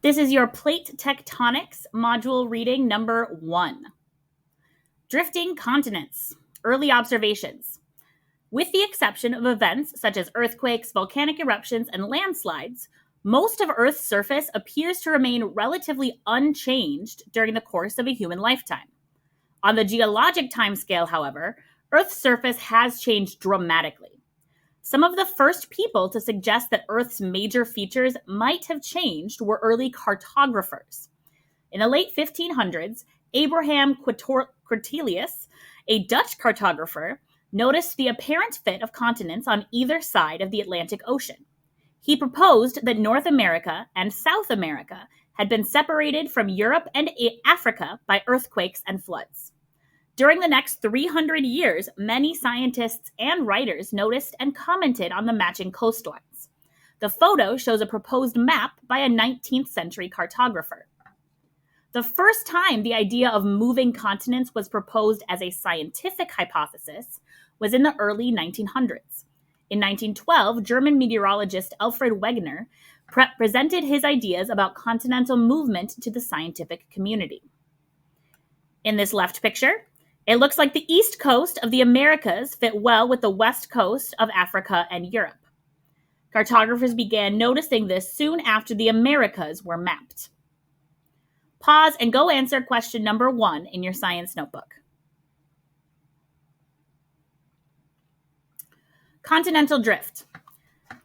This is your Plate Tectonics module reading number 1. Drifting continents, early observations. With the exception of events such as earthquakes, volcanic eruptions, and landslides, most of Earth's surface appears to remain relatively unchanged during the course of a human lifetime. On the geologic timescale, however, Earth's surface has changed dramatically. Some of the first people to suggest that Earth's major features might have changed were early cartographers. In the late 1500s, Abraham Cortelius, a Dutch cartographer, noticed the apparent fit of continents on either side of the Atlantic Ocean. He proposed that North America and South America had been separated from Europe and Africa by earthquakes and floods. During the next 300 years, many scientists and writers noticed and commented on the matching coastlines. The photo shows a proposed map by a 19th century cartographer. The first time the idea of moving continents was proposed as a scientific hypothesis was in the early 1900s. In 1912, German meteorologist Alfred Wegener presented his ideas about continental movement to the scientific community. In this left picture, it looks like the east coast of the Americas fit well with the west coast of Africa and Europe. Cartographers began noticing this soon after the Americas were mapped. Pause and go answer question number 1 in your science notebook. Continental drift.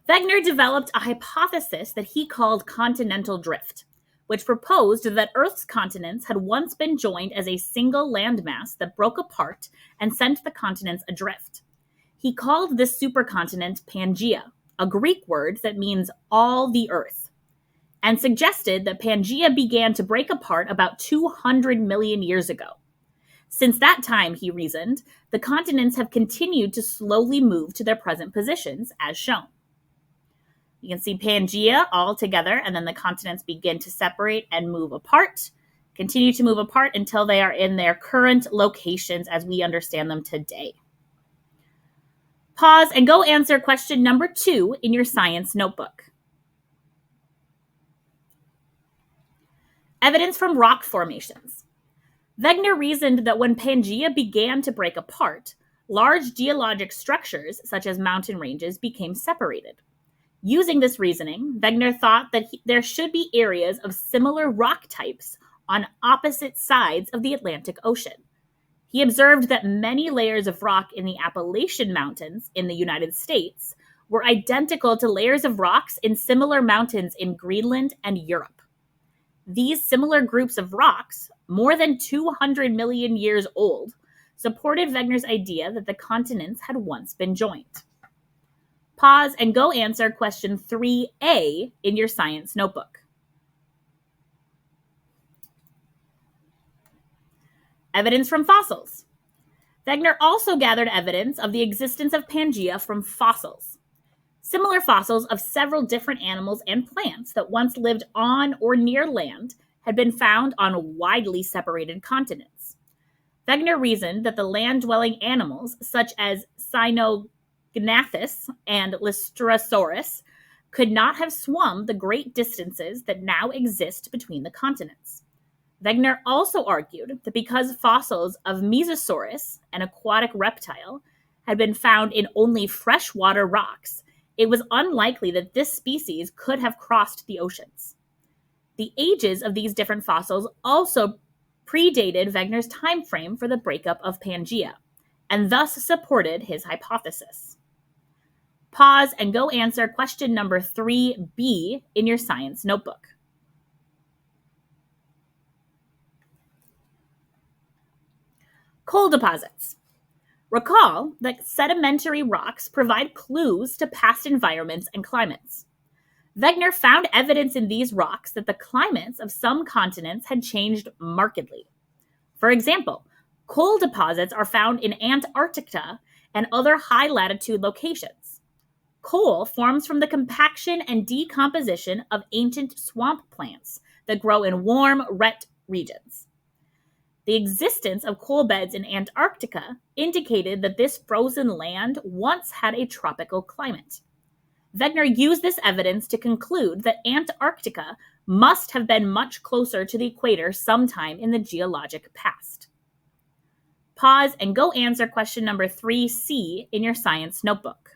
Wegener developed a hypothesis that he called continental drift, which proposed that Earth's continents had once been joined as a single landmass that broke apart and sent the continents adrift. He called this supercontinent Pangaea, a Greek word that means all the Earth, and suggested that Pangaea began to break apart about 200 million years ago. Since that time, he reasoned, the continents have continued to slowly move to their present positions, as shown. You can see Pangaea all together, and then the continents begin to separate and move apart, continue to move apart until they are in their current locations as we understand them today. Pause and go answer question number 2 in your science notebook. Evidence from rock formations. Wegener reasoned that when Pangaea began to break apart, large geologic structures, such as mountain ranges, became separated. Using this reasoning, Wegener thought that there should be areas of similar rock types on opposite sides of the Atlantic Ocean. He observed that many layers of rock in the Appalachian Mountains in the United States were identical to layers of rocks in similar mountains in Greenland and Europe. These similar groups of rocks, more than 200 million years old, supported Wegener's idea that the continents had once been joined. Pause and go answer question 3A in your science notebook. Evidence from fossils. Wegener also gathered evidence of the existence of Pangaea from fossils. Similar fossils of several different animals and plants that once lived on or near land had been found on widely separated continents. Wegener reasoned that the land-dwelling animals, such as Cynoognathus and Lystrosaurus, could not have swum the great distances that now exist between the continents. Wegener also argued that because fossils of Mesosaurus, an aquatic reptile, had been found in only freshwater rocks, it was unlikely that this species could have crossed the oceans. The ages of these different fossils also predated Wegener's time frame for the breakup of Pangaea, and thus supported his hypothesis. Pause and go answer question number 3B in your science notebook. Coal deposits. Recall that sedimentary rocks provide clues to past environments and climates. Wegener found evidence in these rocks that the climates of some continents had changed markedly. For example, coal deposits are found in Antarctica and other high-latitude locations. Coal forms from the compaction and decomposition of ancient swamp plants that grow in warm, wet regions. The existence of coal beds in Antarctica indicated that this frozen land once had a tropical climate. Wegener used this evidence to conclude that Antarctica must have been much closer to the equator sometime in the geologic past. Pause and go answer question number 3C in your science notebook.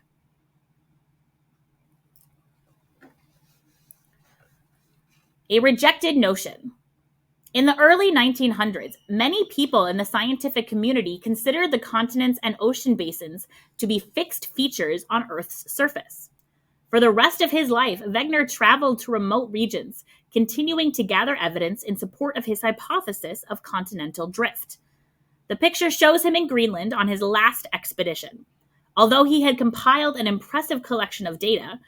A rejected notion. In the early 1900s, many people in the scientific community considered the continents and ocean basins to be fixed features on Earth's surface. For the rest of his life, Wegener traveled to remote regions, continuing to gather evidence in support of his hypothesis of continental drift. The picture shows him in Greenland on his last expedition. Although he had compiled an impressive collection of data,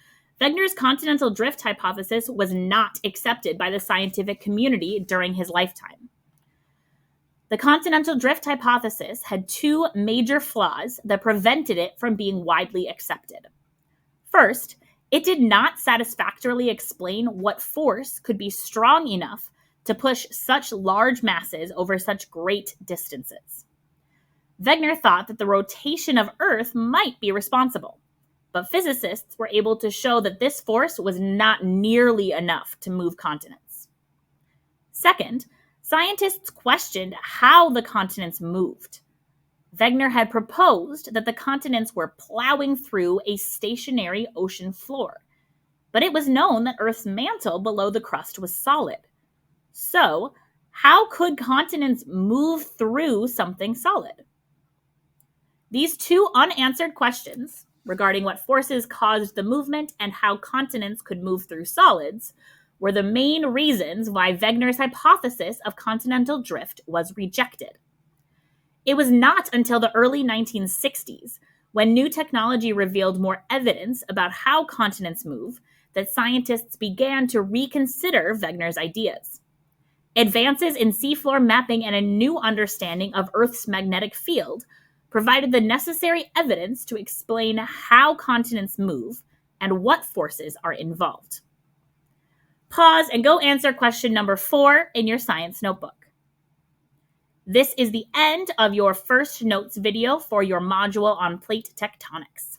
Wegener's continental drift hypothesis was not accepted by the scientific community during his lifetime. The continental drift hypothesis had two major flaws that prevented it from being widely accepted. First, it did not satisfactorily explain what force could be strong enough to push such large masses over such great distances. Wegener thought that the rotation of Earth might be responsible, but physicists were able to show that this force was not nearly enough to move continents. Second, scientists questioned how the continents moved. Wegener had proposed that the continents were plowing through a stationary ocean floor, but it was known that Earth's mantle below the crust was solid. So, how could continents move through something solid? These two unanswered questions, regarding what forces caused the movement and how continents could move through solids, were the main reasons why Wegener's hypothesis of continental drift was rejected. It was not until the early 1960s, when new technology revealed more evidence about how continents move, that scientists began to reconsider Wegener's ideas. Advances in seafloor mapping and a new understanding of Earth's magnetic field provided the necessary evidence to explain how continents move and what forces are involved. Pause and go answer question number 4 in your science notebook. This is the end of your first notes video for your module on plate tectonics.